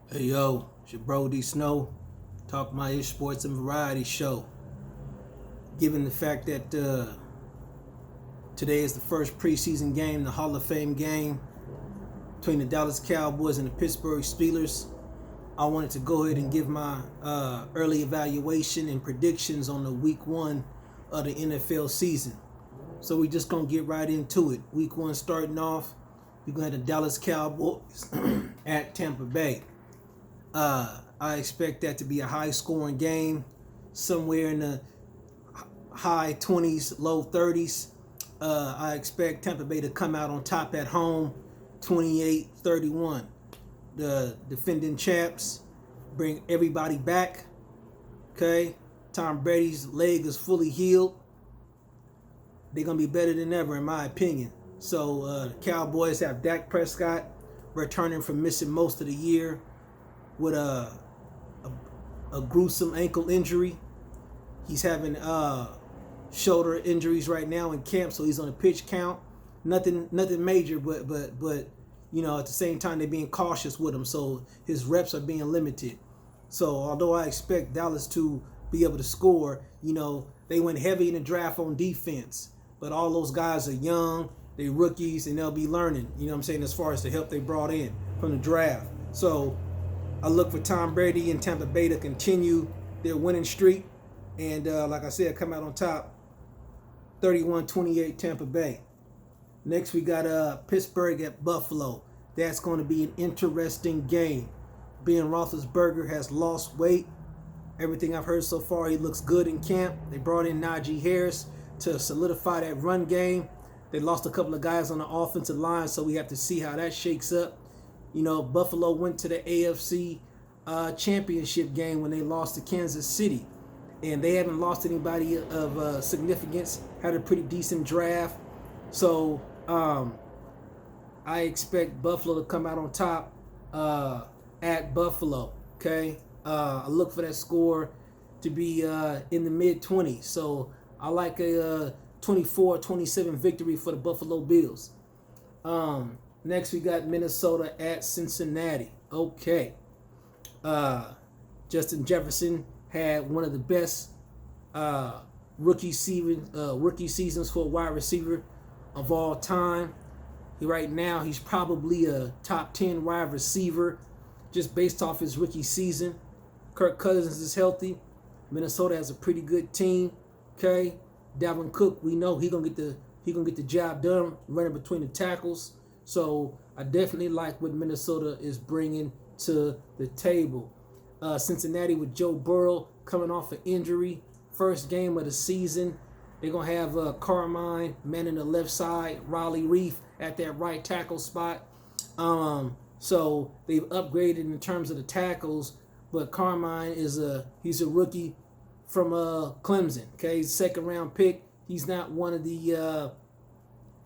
Hey yo, it's your bro D Snow. Talk my ish sports and variety show. Given the fact that today is the first preseason game, the Hall of Fame game between the Dallas Cowboys and the Pittsburgh Steelers, I wanted to go ahead and give my early evaluation and predictions on the week one of the NFL season. So we just gonna get right into it. Week one starting off, we're gonna have the Dallas Cowboys at Tampa Bay. I expect that to be a high-scoring game, somewhere in the high 20s, low 30s. I expect Tampa Bay to come out on top at home, 28-31. The defending champs bring everybody back. Okay, Tom Brady's leg is fully healed. They're gonna be better than ever, in my opinion. So the Cowboys have Dak Prescott returning from missing most of the year with a gruesome ankle injury. He's having shoulder injuries right now in camp, so he's on a pitch count. Nothing major, but you know, at the same time they're being cautious with him, so his reps are being limited. So although I expect Dallas to be able to score, you know, they went heavy in the draft on defense, but all those guys are young, they're rookies, and they'll be learning. You know what I'm saying, as far as the help they brought in from the draft. So I look for Tom Brady and Tampa Bay to continue their winning streak. And like I said, come out on top, 31-28 Tampa Bay. Next, we got Pittsburgh at Buffalo. That's going to be an interesting game. Ben Roethlisberger has lost weight. Everything I've heard so far, he looks good in camp. They brought in Najee Harris to solidify that run game. They lost a couple of guys on the offensive line, so we have to see how that shakes up. You know, Buffalo went to the AFC championship game when they lost to Kansas City. And they haven't lost anybody of significance, had a pretty decent draft. So I expect Buffalo to come out on top at Buffalo, okay? I look for that score to be in the mid-20s. So I like a 24-27 victory for the Buffalo Bills. Next, we got Minnesota at Cincinnati. Okay. Justin Jefferson had one of the best rookie seasons for a wide receiver of all time. Right now, he's probably a top 10 wide receiver just based off his rookie season. Kirk Cousins is healthy. Minnesota has a pretty good team. Okay. Dalvin Cook, we know he gonna get the job done running between the tackles. So I definitely like what Minnesota is bringing to the table. Cincinnati with Joe Burrow coming off an injury. First game of the season. They're going to have Carmine manning the left side, Riley Reef at that right tackle spot. So they've upgraded in terms of the tackles, but Carmine he's a rookie from Clemson. Okay, he's a second round pick. He's not one of the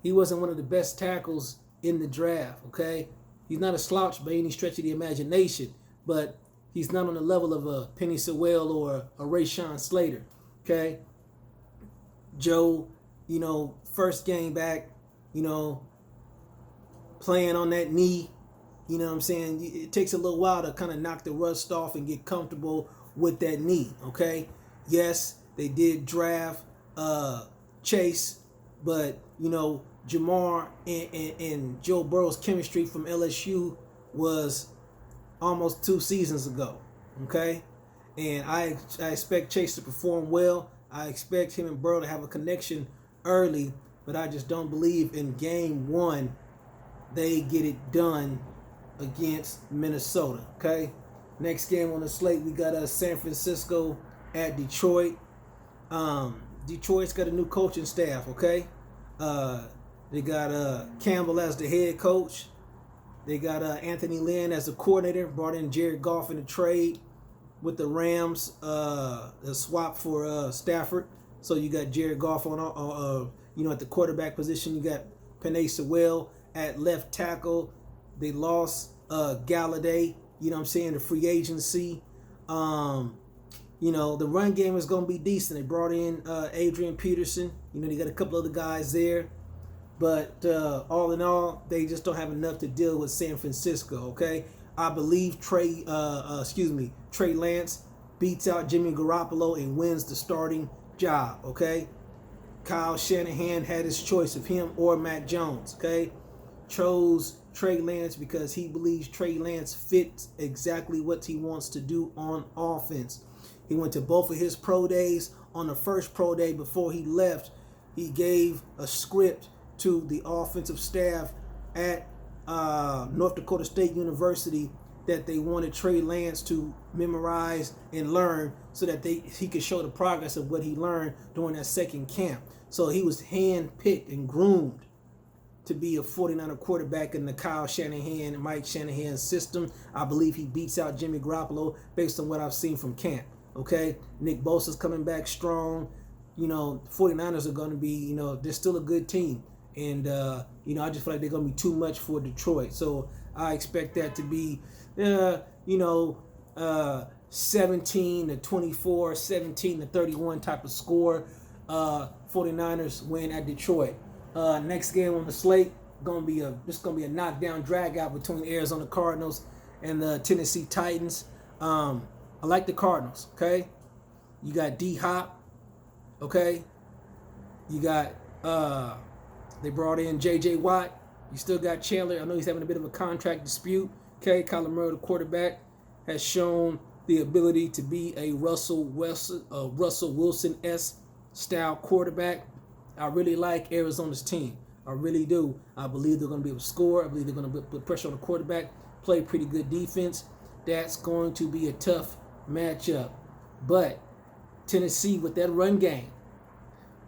he wasn't one of the best tackles in the draft, okay? He's not a slouch by any stretch of the imagination, but he's not on the level of a Penny Sewell or a Rashawn Slater, okay? Joe, you know, first game back, you know, playing on that knee, you know what I'm saying? It takes a little while to kind of knock the rust off and get comfortable with that knee, okay? Yes, they did draft Chase, but, you know, Jamar and Joe Burrow's chemistry from LSU was almost 2 seasons ago, okay? And I expect Chase to perform well. I expect him and Burrow to have a connection early, but I just don't believe in game one they get it done against Minnesota, okay? Next game on the slate, we got San Francisco at Detroit. Detroit's got a new coaching staff, okay? They got Campbell as the head coach. They got Anthony Lynn as the coordinator. Brought in Jared Goff in the trade with the Rams. The swap for Stafford. So you got Jared Goff on, you know, at the quarterback position. You got Penei Sewell at left tackle. They lost Galladay. You know what I'm saying? The free agency. You know, the run game is going to be decent. They brought in Adrian Peterson. You know, they got a couple other guys there. But all in all, they just don't have enough to deal with San Francisco, okay? I believe Trey Lance beats out Jimmy Garoppolo and wins the starting job. Okay, Kyle Shanahan had his choice of him or Matt Jones. Okay, chose Trey Lance because he believes Trey Lance fits exactly what he wants to do on offense. He went to both of his pro days. On the first pro day before he left, he gave a script to the offensive staff at North Dakota State University that they wanted Trey Lance to memorize and learn so that he could show the progress of what he learned during that second camp. So he was hand-picked and groomed to be a 49er quarterback in the Kyle Shanahan and Mike Shanahan system. I believe he beats out Jimmy Garoppolo based on what I've seen from camp. Okay, Nick Bosa's coming back strong. 49ers are going to be, they're still a good team. And, I just feel like they're going to be too much for Detroit. So I expect that to be, 17-24, 17-31 type of score. 49ers win at Detroit. Next game on the slate, this gonna be a knockdown drag out between the Arizona Cardinals and the Tennessee Titans. I like the Cardinals. Okay, you got D-Hop. Okay, you got they brought in J.J. Watt. You still got Chandler. I know he's having a bit of a contract dispute. Okay, Kyler Murray, the quarterback, has shown the ability to be a Russell Wilson-esque style quarterback. I really like Arizona's team. I really do. I believe they're going to be able to score. I believe they're going to put pressure on the quarterback, play pretty good defense. That's going to be a tough matchup. But Tennessee, with that run game,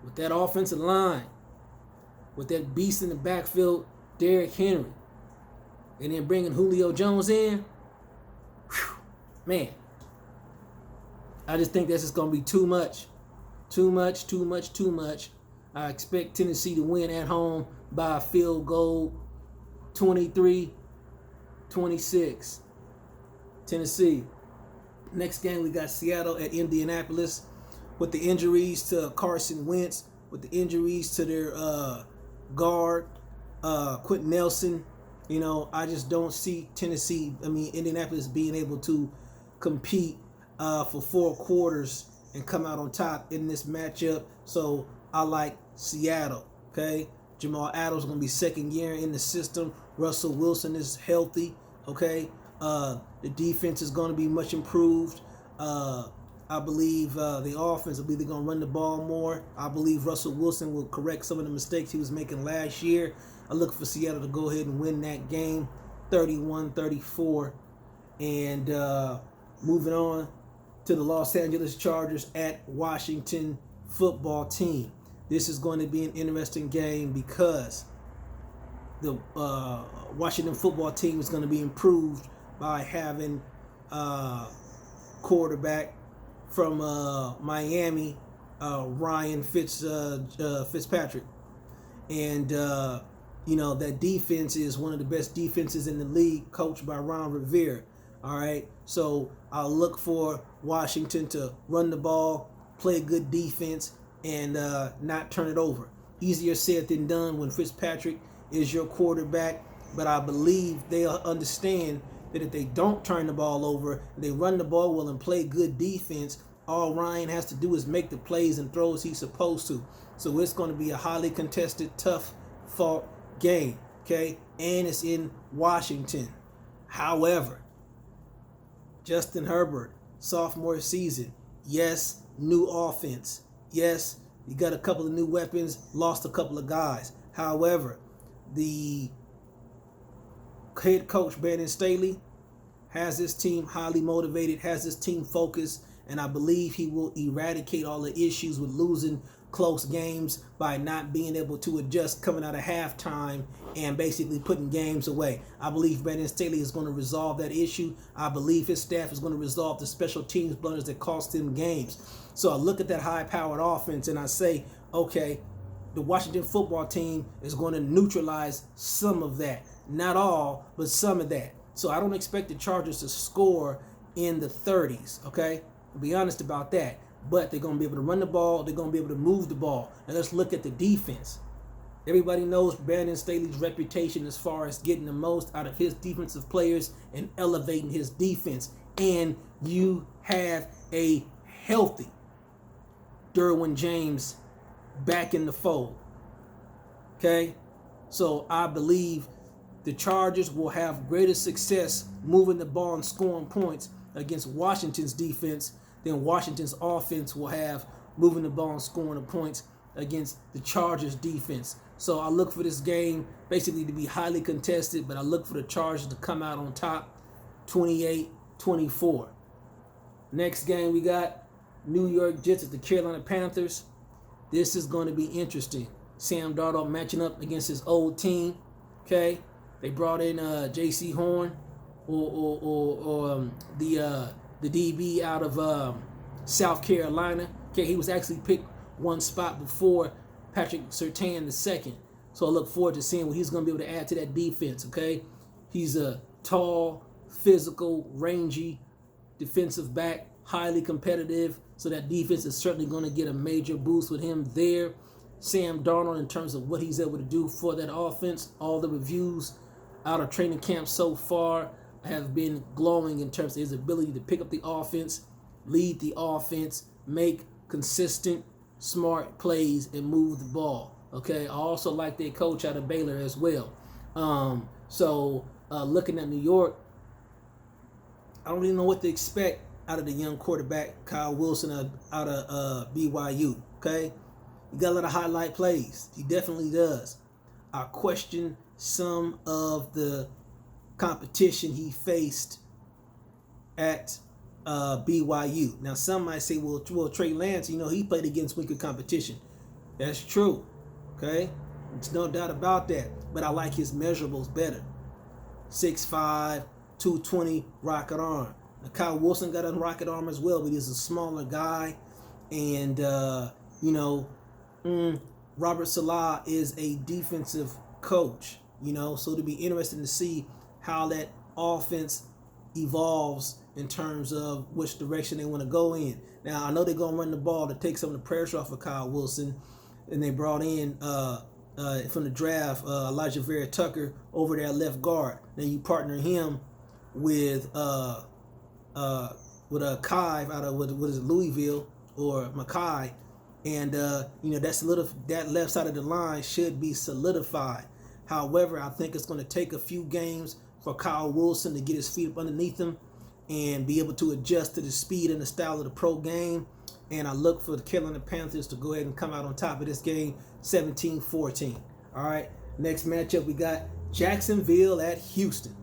with that offensive line, with that beast in the backfield, Derrick Henry, and then bringing Julio Jones in, man, I just think that's just going to be too much. Too much. I expect Tennessee to win at home by a field goal, 23-26. Tennessee. Next game, we got Seattle at Indianapolis. With the injuries to Carson Wentz, with the injuries to their guard, Quentin Nelson, I just don't see Indianapolis being able to compete for 4 quarters and come out on top in this matchup. So I like Seattle. Okay, Jamal Adams is going to be second year in the system. Russell Wilson is healthy. Okay, the defense is going to be much improved. I believe the offense, I believe they're going to run the ball more. I believe Russell Wilson will correct some of the mistakes he was making last year. I look for Seattle to go ahead and win that game 31-34. And moving on to the Los Angeles Chargers at Washington Football Team. This is going to be an interesting game because the Washington Football Team is going to be improved by having quarterback from Miami, Ryan Fitzpatrick. And, that defense is one of the best defenses in the league, coached by Ron Rivera. All right, so I'll look for Washington to run the ball, play good defense, and not turn it over. Easier said than done when Fitzpatrick is your quarterback, but I believe they'll understand that if they don't turn the ball over, they run the ball well and play good defense, all Ryan has to do is make the plays and throws he's supposed to. So it's going to be a highly contested, tough-fought game, okay? And it's in Washington. However, Justin Herbert, sophomore season. Yes, new offense. Yes, you got a couple of new weapons, lost a couple of guys. However, the head coach, Brandon Staley, has this team highly motivated, has this team focused, and I believe he will eradicate all the issues with losing close games by not being able to adjust coming out of halftime and basically putting games away. I believe Brandon Staley is going to resolve that issue. I believe his staff is going to resolve the special teams blunders that cost them games. So I look at that high-powered offense and I say, okay, the Washington Football Team is going to neutralize some of that. Not all, but some of that. So I don't expect the Chargers to score in the 30s, okay? I'll be honest about that. But they're going to be able to run the ball. They're going to be able to move the ball. And let's look at the defense. Everybody knows Brandon Staley's reputation as far as getting the most out of his defensive players and elevating his defense. And you have a healthy Derwin James back in the fold. Okay? So I believe the Chargers will have greater success moving the ball and scoring points against Washington's defense than Washington's offense will have moving the ball and scoring the points against the Chargers defense. So I look for this game basically to be highly contested, but I look for the Chargers to come out on top 28-24. Next game we got New York Jets at the Carolina Panthers. This is going to be interesting. Sam Darnold matching up against his old team. Okay, they brought in J.C. Horn or the DB out of South Carolina. Okay, he was actually picked one spot before Patrick Surtain II. So I look forward to seeing what he's going to be able to add to that defense. Okay, he's a tall, physical, rangy defensive back, highly competitive. So that defense is certainly going to get a major boost with him there. Sam Darnold, in terms of what he's able to do for that offense, all the reviews out of training camp so far have been glowing in terms of his ability to pick up the offense, lead the offense, make consistent, smart plays, and move the ball. Okay, I also like their coach out of Baylor as well. Looking at New York, I don't really know what to expect out of the young quarterback, Kyle Wilson, out of BYU. Okay, he got a lot of highlight plays. He definitely does. I question some of the competition he faced at BYU. Now, some might say, well, Trey Lance, he played against weaker competition. That's true. Okay? There's no doubt about that. But I like his measurables better. 6'5", 220, rocket arm. Now, Kyle Wilson got a rocket arm as well, but he's a smaller guy. And, Robert Saleh is a defensive coach, so it'll be interesting to see how that offense evolves in terms of which direction they want to go in. Now, I know they're going to run the ball to take some of the pressure off of Kyle Wilson, and they brought in from the draft Elijah Vera Tucker over there at left guard. Now you partner him with a Kai out of what is it, Louisville or Mackay, and that left side of the line should be solidified. However, I think it's going to take a few games for Kyle Wilson to get his feet up underneath him and be able to adjust to the speed and the style of the pro game. And I look for the Carolina Panthers to go ahead and come out on top of this game, 17-14. All right, next matchup we got Jacksonville at Houston.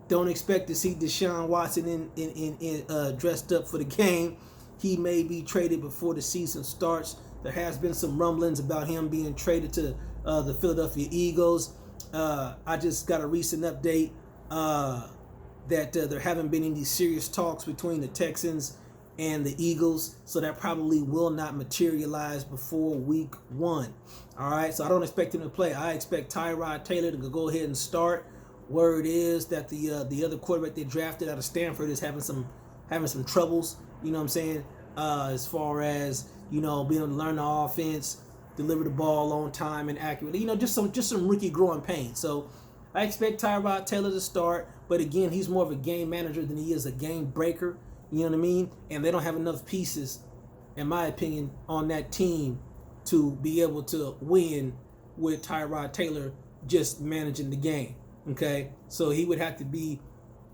Don't expect to see Deshaun Watson in dressed up for the game. He may be traded before the season starts. There has been some rumblings about him being traded to the Philadelphia Eagles. I just got a recent update that there haven't been any serious talks between the Texans and the Eagles, so that probably will not materialize before week 1. All right, so I don't expect him to play. I expect Tyrod Taylor to go ahead and start. Word is that the other quarterback they drafted out of Stanford is having some troubles. You know what I'm saying? As far as being able to learn the offense, deliver the ball on time and accurately. Just some rookie growing pains. So I expect Tyrod Taylor to start, but again, he's more of a game manager than he is a game breaker. You know what I mean? And they don't have enough pieces, in my opinion, on that team to be able to win with Tyrod Taylor just managing the game. Okay? So he would have to be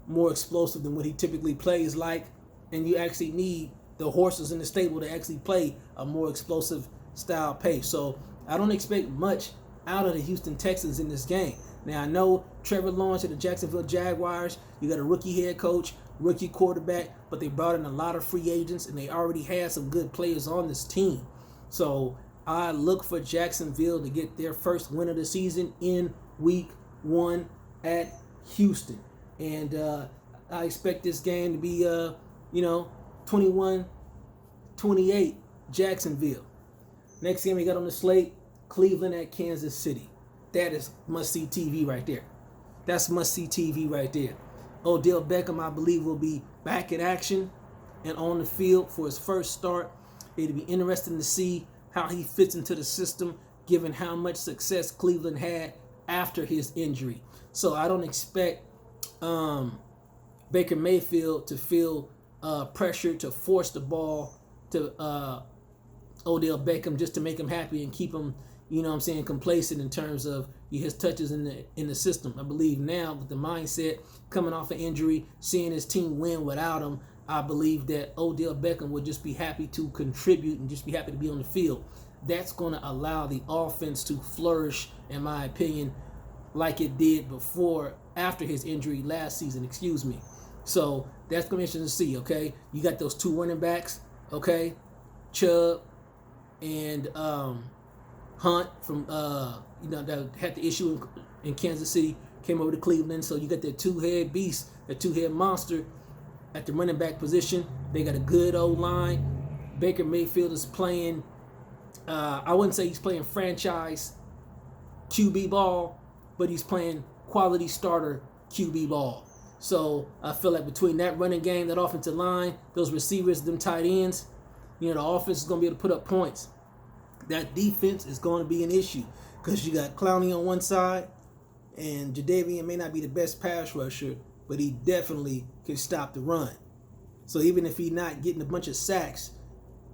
more explosive than what he typically plays like, and you actually need the horses in the stable to actually play a more explosive style pace. So I don't expect much out of the Houston Texans in this game. Now, I know Trevor Lawrence of the Jacksonville Jaguars, you got a rookie head coach, rookie quarterback, but they brought in a lot of free agents, and they already had some good players on this team. So I look for Jacksonville to get their first win of the season in week 1 at Houston. And I expect this game to be, 21-28 Jacksonville. Next game we got on the slate, Cleveland at Kansas City. That is must-see TV right there. That's must-see TV right there. Odell Beckham, I believe, will be back in action and on the field for his first start. It'll be interesting to see how he fits into the system, given how much success Cleveland had after his injury. So I don't expect Baker Mayfield to feel pressure to force the ball to Odell Beckham just to make him happy and keep him, complacent in terms of his touches in the system. I believe now with the mindset coming off an injury, seeing his team win without him, I believe that Odell Beckham would just be happy to contribute and just be happy to be on the field. That's going to allow the offense to flourish, in my opinion, like it did after his injury last season, So that's going to be interesting to see, okay? You got those two running backs, okay? Chubb and Hunt from, that had the issue in Kansas City, came over to Cleveland. So you got that two-head beast, that two-head monster at the running back position. They got a good O-line. Baker Mayfield is playing, I wouldn't say he's playing franchise QB ball, but he's playing quality starter QB ball. So I feel like between that running game, that offensive line, those receivers, them tight ends, the offense is going to be able to put up points. That defense is going to be an issue because you got Clowney on one side, and Jadeveon may not be the best pass rusher, but he definitely can stop the run. So even if he's not getting a bunch of sacks,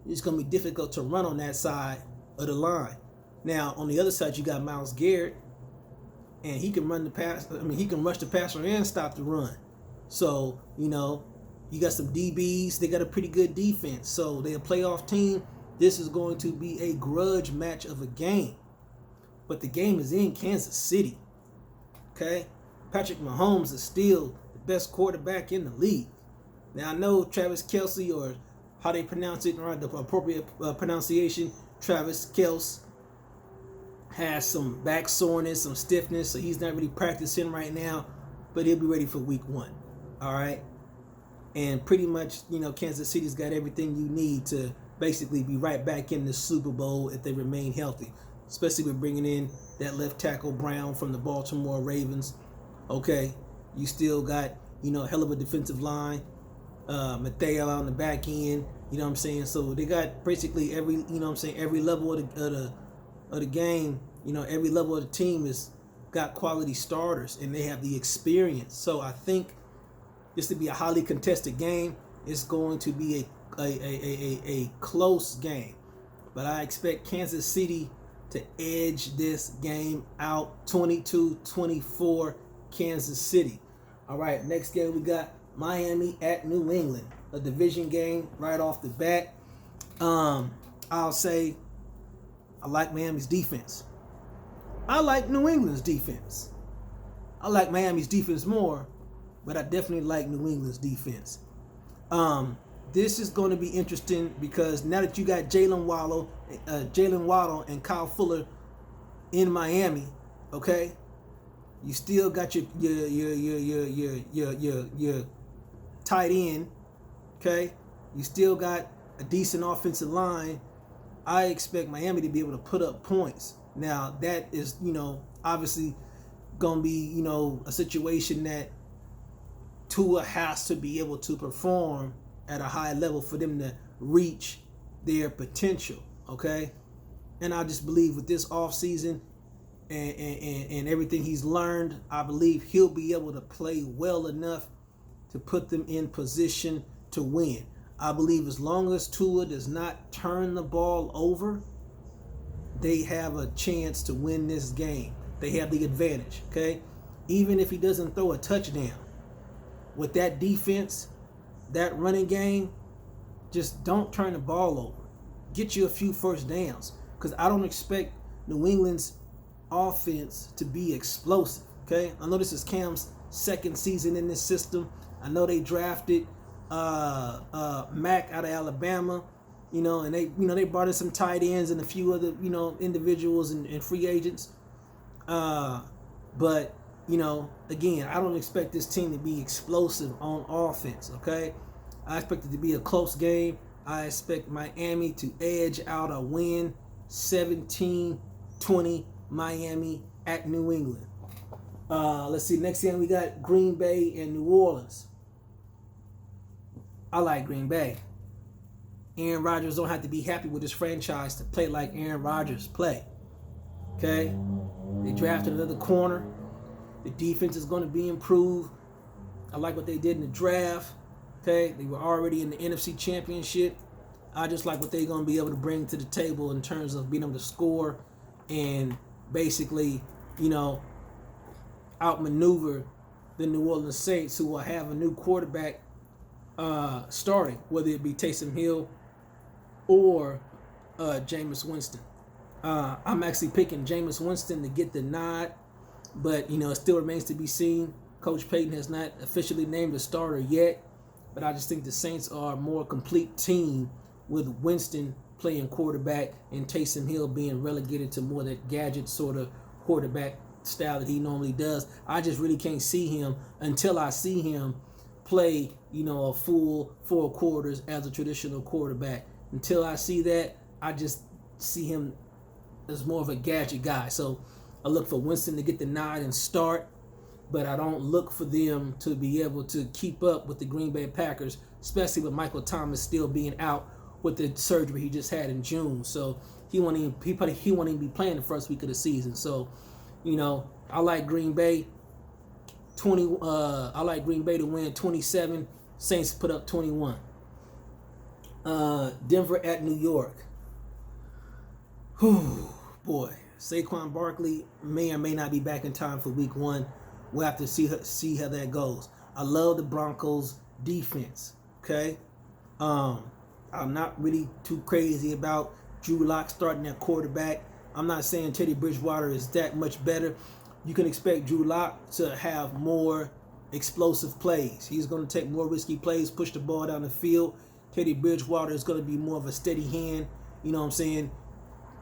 it's going to be difficult to run on that side of the line. Now, on the other side, you got Myles Garrett, and he can run the pass. He can rush the passer and stop the run. So, you got some DBs. They got a pretty good defense. So they're a playoff team. This is going to be a grudge match of a game. But the game is in Kansas City. Okay? Patrick Mahomes is still the best quarterback in the league. Now, I know Travis Kelce, or how they pronounce it, or the appropriate pronunciation, Travis Kelce, has some back soreness, some stiffness, so he's not really practicing right now, but he'll be ready for week 1. All right? And pretty much, Kansas City's got everything you need to basically be right back in the Super Bowl if they remain healthy, especially with bringing in that left tackle Brown from the Baltimore Ravens. Okay, you still got, a hell of a defensive line, Mateo on the back end, So they got basically every, every level of the game, every level of the team has got quality starters and they have the experience. So I think this to be a highly contested game. It's going to be a close game, but I expect Kansas City to edge this game out 22-24 Kansas City. All right, next game we got Miami at New England, a division game right off the bat. I'll say I like Miami's defense. I like New England's defense. I like Miami's defense more, but I definitely like New England's defense. This is going to be interesting because now that you got Jalen Waddle and Kyle Fuller in Miami, okay, you still got your tight end, okay, you still got a decent offensive line. I expect Miami to be able to put up points. Now that is, obviously going to be, a situation that Tua has to be able to perform at a high level for them to reach their potential, okay? And I just believe with this offseason and everything he's learned, I believe he'll be able to play well enough to put them in position to win. I believe as long as Tua does not turn the ball over, they have a chance to win this game. They have the advantage, okay? Even if he doesn't throw a touchdown, with that defense, that running game, just don't turn the ball over. Get you a few first downs, because I don't expect New England's offense to be explosive, okay? I know this is Cam's second season in this system. I know they drafted Mack out of Alabama, and they brought in some tight ends and a few other, individuals and free agents. But again, I don't expect this team to be explosive on offense, okay? I expect it to be a close game. I expect Miami to edge out a win, 17-20 Miami at New England. Let's see, next game we got Green Bay and New Orleans. I like Green Bay. Aaron Rodgers don't have to be happy with his franchise to play like Aaron Rodgers play. Okay? They drafted another corner. The defense is going to be improved. I like what they did in the draft. Okay? They were already in the NFC Championship. I just like what they're going to be able to bring to the table in terms of being able to score and basically, outmaneuver the New Orleans Saints, who will have a new quarterback starting, whether it be Taysom Hill or Jameis Winston. I'm actually picking Jameis Winston to get the nod, but it still remains to be seen. Coach Payton has not officially named a starter yet, but I just think the Saints are a more complete team with Winston playing quarterback and Taysom Hill being relegated to more that gadget sort of quarterback style that he normally does. I just really can't see him until I see him play, a full 4 quarters as a traditional quarterback. Until I see that, I just see him as more of a gadget guy. So I look for Winston to get the nod and start, but I don't look for them to be able to keep up with the Green Bay Packers, especially with Michael Thomas still being out with the surgery he just had in June. So he won't even be playing the first week of the season. So, I like Green Bay. I like Green Bay to win 27. Saints put up 21. Denver at New York. Whew, boy. Saquon Barkley may or may not be back in time for week 1. We'll have to see how that goes. I love the Broncos defense. Okay. I'm not really too crazy about Drew Lock starting at quarterback. I'm not saying Teddy Bridgewater is that much better. You can expect Drew Lock to have more explosive plays. He's going to take more risky plays, push the ball down the field. Teddy Bridgewater is going to be more of a steady hand.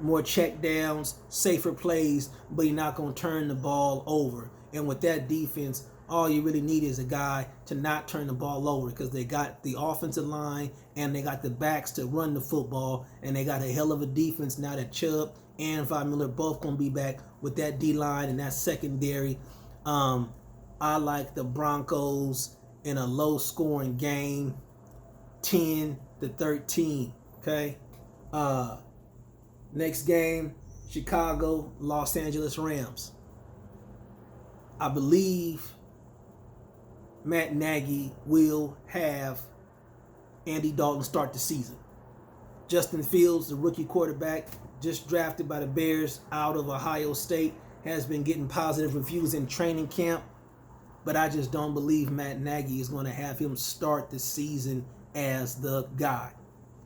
More check downs, safer plays, but you're not going to turn the ball over. And with that defense, all you really need is a guy to not turn the ball over, because they got the offensive line and they got the backs to run the football, and they got a hell of a defense now that Chubb and Von Miller both going to be back with that D-line and that secondary. I like the Broncos in a low-scoring game, 10-13, okay? Next game, Chicago, Los Angeles Rams. I believe Matt Nagy will have Andy Dalton start the season. Justin Fields, the rookie quarterback, just drafted by the Bears out of Ohio State, has been getting positive reviews in training camp, but I just don't believe Matt Nagy is going to have him start the season as the guy,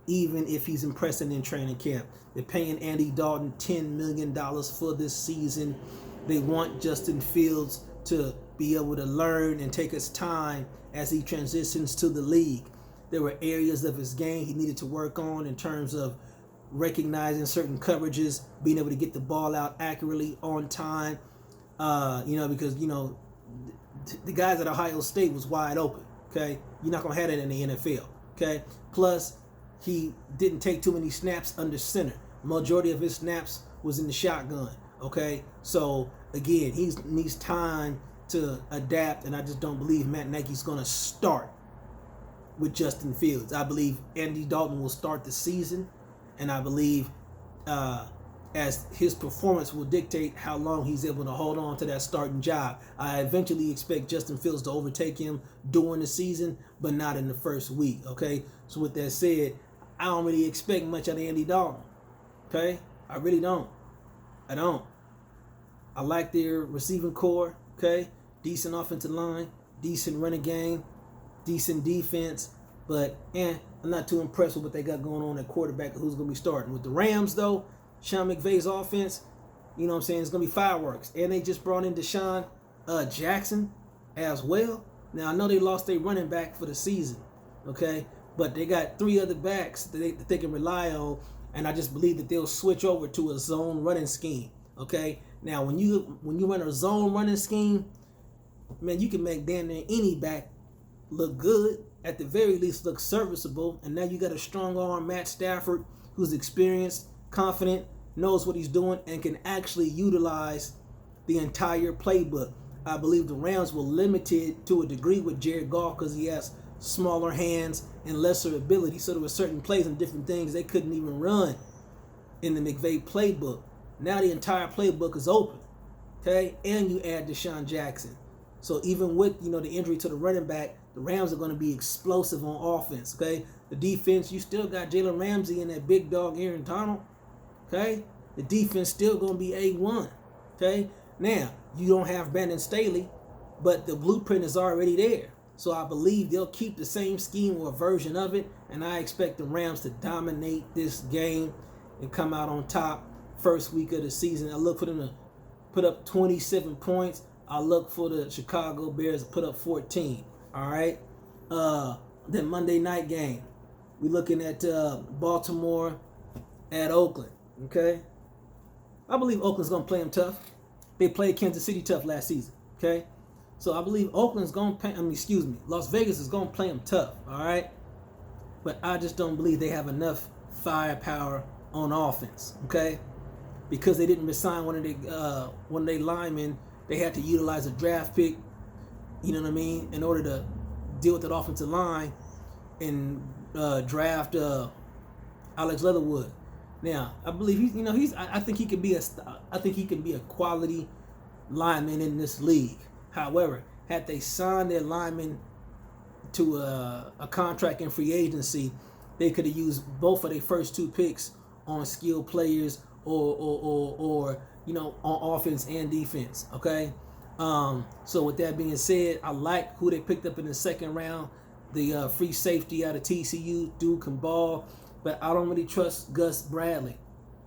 even if he's impressing in training camp. They're paying Andy Dalton $10 million for this season. They want Justin Fields to be able to learn and take his time as he transitions to the league. There were areas of his game he needed to work on in terms of recognizing certain coverages, being able to get the ball out accurately on time. Because the guys at Ohio State was wide open. Okay, you're not gonna have that in the NFL. Okay, plus he didn't take too many snaps under center. Majority of his snaps was in the shotgun. Okay, so again, he needs time to adapt, and I just don't believe Matt Nagy's going to start with Justin Fields. I believe Andy Dalton will start the season, and I believe as his performance will dictate how long he's able to hold on to that starting job. I eventually expect Justin Fields to overtake him during the season, but not in the first week. Okay, so with that said, I don't really expect much out of Andy Dalton. Okay, I really don't. I don't. I like their receiving core, okay? Decent offensive line, decent running game, decent defense, but I'm not too impressed with what they got going on at quarterback, who's going to be starting. With the Rams, though, Sean McVay's offense, it's going to be fireworks. And they just brought in Deshaun Jackson as well. Now, I know they lost their running back for the season, okay? But they got 3 other backs that they can rely on, and I just believe that they'll switch over to a zone running scheme. Okay, now when you run a zone running scheme, man, you can make damn near any back look good. At the very least, look serviceable. And now you got a strong arm Matt Stafford, who's experienced, confident, knows what he's doing, and can actually utilize the entire playbook. I believe the Rams were limited to a degree with Jared Goff because he has smaller hands and lesser ability. So there were certain plays and different things they couldn't even run in the McVay playbook. Now the entire playbook is open. Okay, and you add Deshaun Jackson. So even with the injury to the running back, the Rams are going to be explosive on offense. Okay, the defense, you still got Jalen Ramsey and that big dog Aaron Donald. Okay, the defense still going to be A1. Okay, now you don't have Brandon Staley, but the blueprint is already there. So I believe they'll keep the same scheme or version of it, and I expect the Rams to dominate this game and come out on top first week of the season. I look for them to put up 27 points. I look for the Chicago Bears to put up 14. All right. Then Monday night game, we're looking at Baltimore at Oakland. Okay. I believe Oakland's gonna play them tough. They played Kansas City tough last season. Okay. So I believe Oakland's gonna play. Las Vegas is gonna play them tough. All right. But I just don't believe they have enough firepower on offense. Okay. Because they didn't resign one of their linemen, they had to utilize a draft pick, you know what I mean, in order to deal with that offensive line and draft Alex Leatherwood. Now, I believe I think he can be a quality lineman in this league. However, had they signed their lineman to a contract in free agency, they could have used both of their first two picks on skilled players or on offense and defense. Okay. So with that being said, I like who they picked up in the second round. The free safety out of TCU, dude can ball, but I don't really trust Gus Bradley.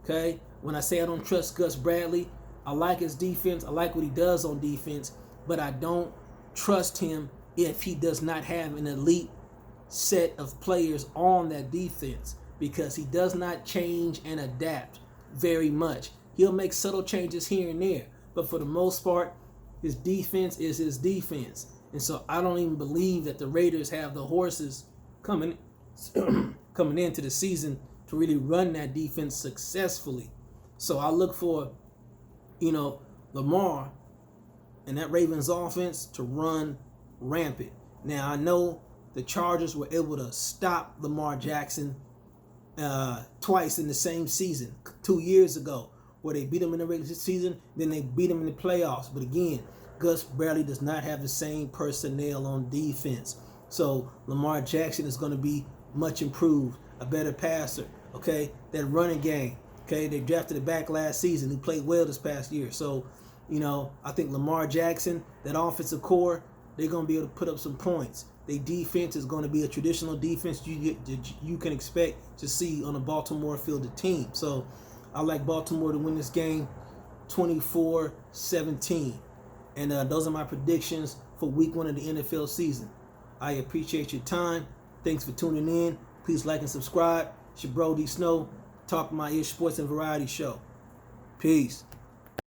Okay. When I say I don't trust Gus Bradley, I like his defense. I like what he does on defense, but I don't trust him if he does not have an elite set of players on that defense, because he does not change and adapt very much. He'll make subtle changes here and there, but for the most part, his defense is his defense. And so I don't even believe that the Raiders have the horses coming into the season to really run that defense successfully. So I look for, Lamar and that Ravens offense to run rampant. Now I know the Chargers were able to stop Lamar Jackson twice in the same season, 2 years ago, where they beat him in the regular season, then they beat him in the playoffs. But again, Gus Bradley does not have the same personnel on defense. So Lamar Jackson is going to be much improved, a better passer. Okay, that running game. Okay, they drafted it back last season. He played well this past year. So, I think Lamar Jackson, that offensive core, they're going to be able to put up some points. Their defense is going to be a traditional defense you can expect to see on a Baltimore fielded team. So I like Baltimore to win this game 24-17. And those are my predictions for week 1 of the NFL season. I appreciate your time. Thanks for tuning in. Please like and subscribe. It's your bro D Snow, Talk My Ish Sports and Variety Show. Peace.